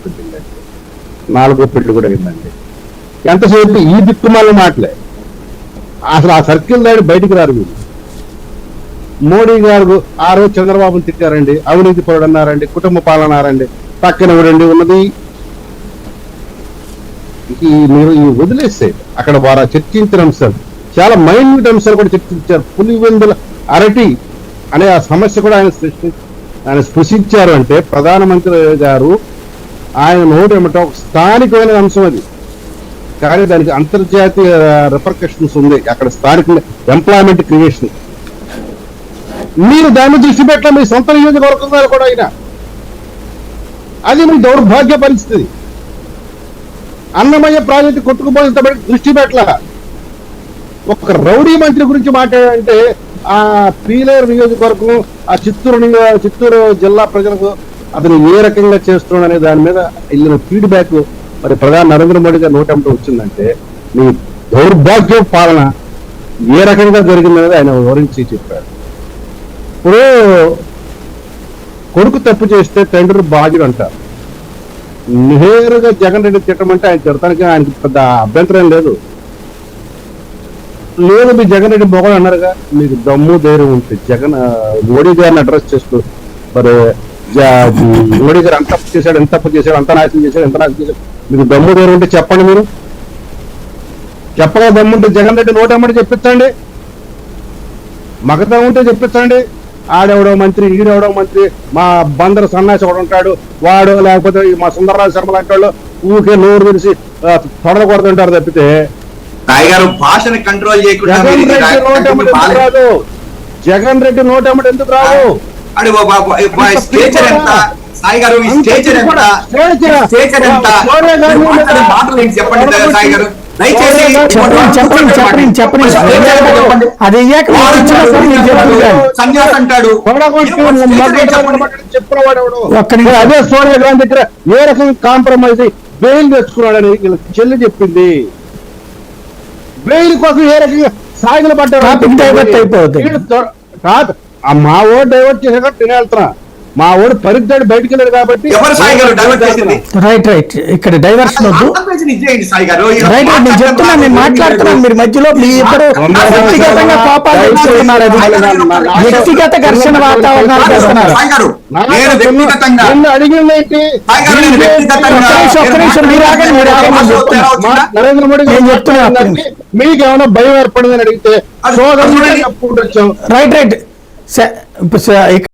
పెట్టిందండి, 4వ పెళ్లి కూడా అయిందండి. ఎంతసేపు ఈ దిక్కుమాల మాటలే. అసలు ఆ సర్కిల్ దాడి బయటికి రారు వీళ్ళు. మోడీ గారు ఆ రోజు చంద్రబాబుని తిట్టారండి, అవినీతి పరుడు అన్నారండి, కుటుంబ పాలన అన్నారండి, పక్కన ఎవరండి ఉన్నది. మీరు ఈ వదిలేస్తే అక్కడ వారు చర్చించిన అంశాలు చాలా మైన్యూట్ అంశాలు కూడా చర్చించారు. పులివెందుల అరటి అనే ఆ సమస్య కూడా ఆయన స్పృశించారు. అంటే ప్రధానమంత్రి గారు ఆయన నోటు ఏమిటో ఒక స్థానికమైన అంశం అది, కానీ దానికి అంతర్జాతీయ రిపర్కషన్స్ ఉంది. అక్కడ స్థానికంగా ఎంప్లాయ్మెంట్ క్రియేషన్, మీరు దాన్ని దృష్టి పెట్టలే. మీ సొంత నియోజకవర్గం గారు కూడా అయినా అది మీ దౌర్భాగ్య పరిస్థితి. అన్నమయ్య ప్రాజెక్టు కొట్టుకుపోయినంత దృష్టి పెట్టల. ఒక రౌడీ మంత్రి గురించి మాట్లాడాలంటే ఆ పీలేరు నియోజకవర్గం, ఆ చిత్తూరు జిల్లా ప్రజలకు అతను ఏ రకంగా చేస్తున్నాడు అనే దాని మీద వెళ్ళిన ఫీడ్బ్యాక్ మరి ప్రధాని నరేంద్ర మోడీ గారు నోటంతో వచ్చిందంటే మీ దౌర్భాగ్య పాలన ఏ రకంగా జరిగిందనేది ఆయన వివరించి చెప్పారు. ఇప్పుడు కొడుకు తప్పు చేస్తే తండ్రి బాధ్యుడు అంటారు. నేరుగా జగన్ రెడ్డి తిట్టమంటే ఆయన తిడతానికి ఆయనకి పెద్ద అభ్యంతరం లేదు. మీ జగన్ రెడ్డి మొగలు అన్నారుగా, మీకు దమ్ము ధైర్యం ఉంటే మోడీ గారిని అడ్రస్ చేస్తూ మరి మోడీ గారు అంత తప్పు చేశాడు, ఎంత తప్పు చేశాడు, అంత నాశనం చేశాడు, ఎంత నాశనం చేశాడు, మీకు దమ్ము ధైర్యం ఉంటే చెప్పండి. మీరు చెప్పగా దమ్ముంటే జగన్ రెడ్డి నోటమ్మడి చెప్పించండి, మగతా ఉంటే చెప్పించండి. ఆడెవడో మంత్రి, ఈడెవడో మంత్రి, మా బందరు సన్నాసి ఒకడు ఉంటాడు వాడు, లేకపోతే మా సుందరరాజు శర్మ లాంటి వాళ్ళు ఊరికే నోరు తెలిసి తొడలు కొడుతుంటారు తప్పితే భాషను కంట్రోల్ చేయకుండా జగన్ రెడ్డి నోటమ్మడి ఎందుకు రాదు? అదే సోనియా గాంధీ దగ్గర ఏ రకంగా కాంప్రమైజ్ బెయిల్ తెచ్చుకున్నాడని చెల్లి చెప్పింది. బెయిల్ కోసం ఏ రకంగా సాగిలు పడ్డారు. మా ఓటు డైవర్ట్ చేసాక తినేళ్తున్నా, మా ఓడి పరిస్థితి బయటికి వెళ్ళాడు కాబట్టి రైట్ రైట్ ఇక్కడ డైవర్షన్ వద్దు. రైట్ రైట్ నేను చెప్తున్నా, నేను మాట్లాడుతున్నాను, మీరు మధ్యలో మీ ఇద్దరు వ్యక్తిగతంగా కోపాలు తెచ్చుకున్నారు. అది వ్యక్తిగత ఘర్షణ వాతావరణాలు చేస్తున్నారు. ఒక్క నిమిషం మీరు ఆగండి, మీరు ఆగండి. నరేంద్ర మోడీ నేను చెప్తున్నా, మీకు ఏమైనా భయం ఏర్పడిందని అడిగితే రైట్ రైట్